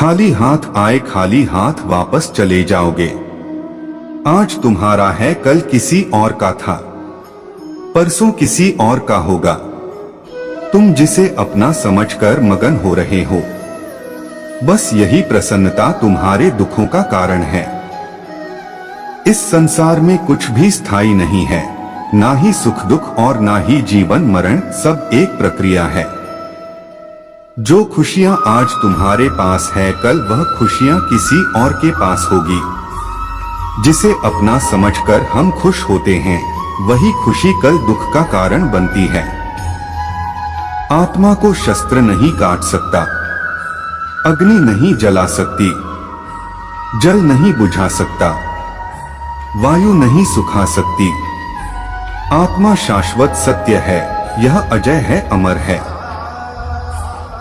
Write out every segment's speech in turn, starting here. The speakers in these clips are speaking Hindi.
खाली हाथ आए खाली हाथ वापस चले जाओगे। आज तुम्हारा है, कल किसी और का था, परसों किसी और का होगा। तुम जिसे अपना समझकर मगन हो रहे हो, बस यही प्रसन्नता तुम्हारे दुखों का कारण है। इस संसार में कुछ भी स्थायी नहीं है, ना ही सुख दुख और ना ही जीवन मरण, सब एक प्रक्रिया है। जो खुशियां आज तुम्हारे पास है, कल वह खुशियां किसी और के पास होगी। जिसे अपना समझकर हम खुश होते हैं, वही खुशी कल दुख का कारण बनती है। आत्मा को शस्त्र नहीं काट सकता, अग्नि नहीं जला सकती, जल नहीं बुझा सकता, वायु नहीं सुखा सकती। आत्मा शाश्वत सत्य है, यह अजय है, अमर है।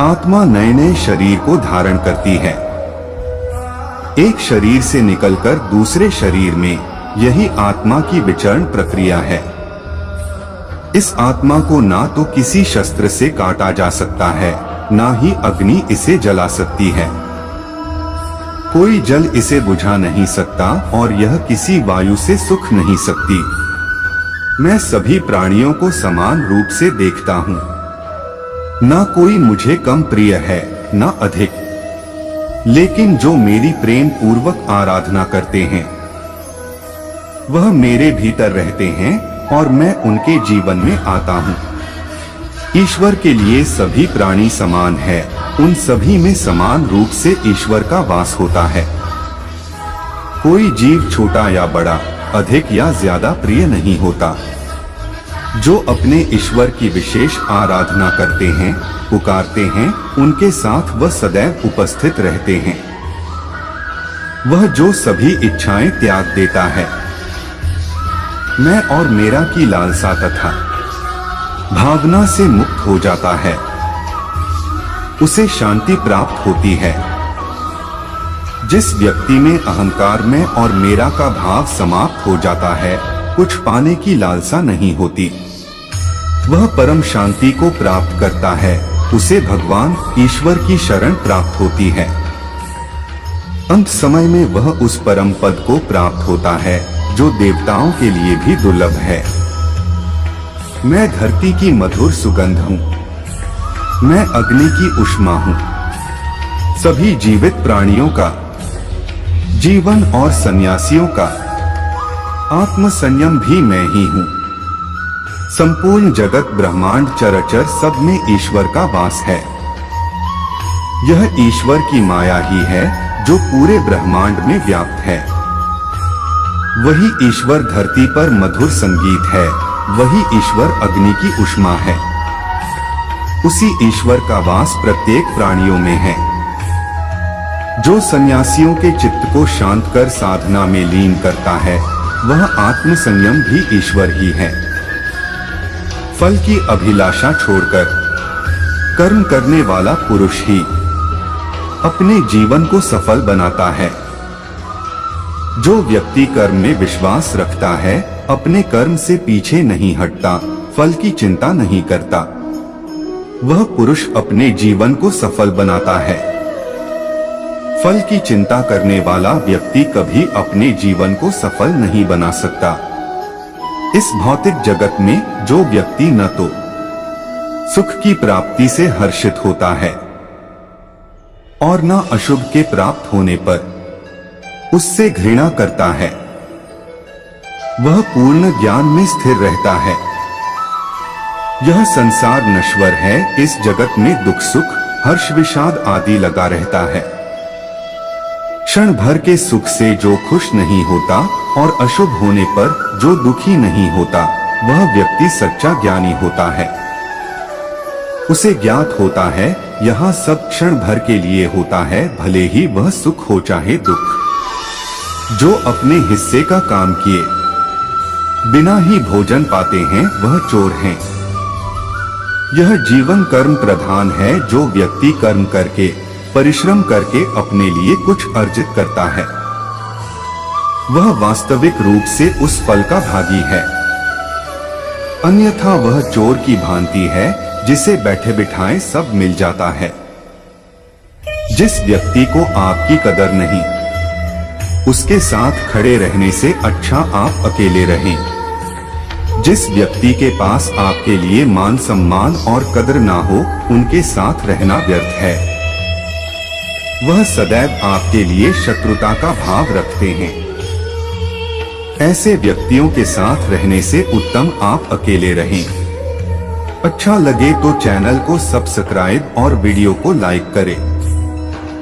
आत्मा नए नए शरीर को धारण करती है, एक शरीर से निकलकर दूसरे शरीर में, यही आत्मा की विचरण प्रक्रिया है। इस आत्मा को ना तो किसी शस्त्र से काटा जा सकता है, ना ही अग्नि इसे जला सकती है। कोई जल इसे बुझा नहीं सकता और यह किसी वायु से सुख नहीं सकती। मैं सभी प्राणियों को समान रूप से देखता हूँ, ना कोई मुझे कम प्रिय है, ना अधिक। लेकिन जो मेरी प्रेम पूर्वक आराधना करते हैं, वह मेरे भीतर रहते हैं और मैं उनके जीवन में आता हूँ। ईश्वर के लिए सभी प्राणी समान है, उन सभी में समान रूप से ईश्वर का वास होता है। कोई जीव छोटा या बड़ा, अधिक या ज्यादा प्रिय नहीं होता। जो अपने ईश्वर की विशेष आराधना करते हैं, पुकारते हैं, उनके साथ वह सदैव उपस्थित रहते हैं। वह जो सभी इच्छाएं त्याग देता है, मैं और मेरा की लालसा तथा भावना से मुक्त हो जाता है, उसे शांति प्राप्त होती है। जिस व्यक्ति में अहंकार में और मेरा का भाव समाप्त हो जाता है, कुछ पाने की लालसा नहीं होती, वह परम शांति को प्राप्त करता है, उसे भगवान ईश्वर की शरण प्राप्त होती है। अंत समय में वह उस परम पद को प्राप्त होता है, जो देवताओं के लिए भी दुर्लभ है। मैं धरती की मधुर सुगंध हूँ, मैं अग्नि की उष्मा हूँ। सभी जीवित प्राणियों का जीवन और सन्यासियों का आत्म संयम भी मैं ही हूँ। संपूर्ण जगत ब्रह्मांड चराचर सब में ईश्वर का वास है। यह ईश्वर की माया ही है जो पूरे ब्रह्मांड में व्याप्त है। वही ईश्वर धरती पर मधुर संगीत है, वही ईश्वर अग्नि की उष्मा है। उसी ईश्वर का वास प्रत्येक प्राणियों में है। जो सन्यासियों के चित्त को शांत कर साधना में लीन करता है, वह आत्म संयम भी ईश्वर ही है। फल की अभिलाषा छोड़कर कर्म करने वाला पुरुष ही अपने जीवन को सफल बनाता है। जो व्यक्ति कर्म में विश्वास रखता है, अपने कर्म से पीछे नहीं हटता, फल की चिंता नहीं करता, वह पुरुष अपने जीवन को सफल बनाता है। फल की चिंता करने वाला व्यक्ति कभी अपने जीवन को सफल नहीं बना सकता। इस भौतिक जगत में जो व्यक्ति न तो सुख की प्राप्ति से हर्षित होता है और न अशुभ के प्राप्त होने पर उससे घृणा करता है, वह पूर्ण ज्ञान में स्थिर रहता है। यह संसार नश्वर है, इस जगत में दुख सुख हर्ष विषाद आदि लगा रहता है। क्षण भर के सुख से जो खुश नहीं होता और अशुभ होने पर जो दुखी नहीं होता, वह व्यक्ति सच्चा ज्ञानी होता है। उसे ज्ञात होता है, यहाँ सब क्षण भर के लिए होता है, भले ही वह सुख हो चाहे दुख। जो अपने हिस्से का काम किए बिना ही भोजन पाते हैं, वह चोर हैं। यह जीवन कर्म प्रधान है। जो व्यक्ति कर्म करके परिश्रम करके अपने लिए कुछ अर्जित करता है, वह वास्तविक रूप से उस फल का भागी है। अन्यथा वह चोर की भांति है, जिसे बैठे बिठाए सब मिल जाता है। जिस व्यक्ति को आपकी कदर नहीं, उसके साथ खड़े रहने से अच्छा आप अकेले रहें। जिस व्यक्ति के पास आपके लिए मान सम्मान और कदर ना हो, उनके साथ रहना व्यर्थ है। वह सदैव आपके लिए शत्रुता का भाव रखते हैं। ऐसे व्यक्तियों के साथ रहने से उत्तम आप अकेले रहें। अच्छा लगे तो चैनल को सब्सक्राइब और वीडियो को लाइक करें।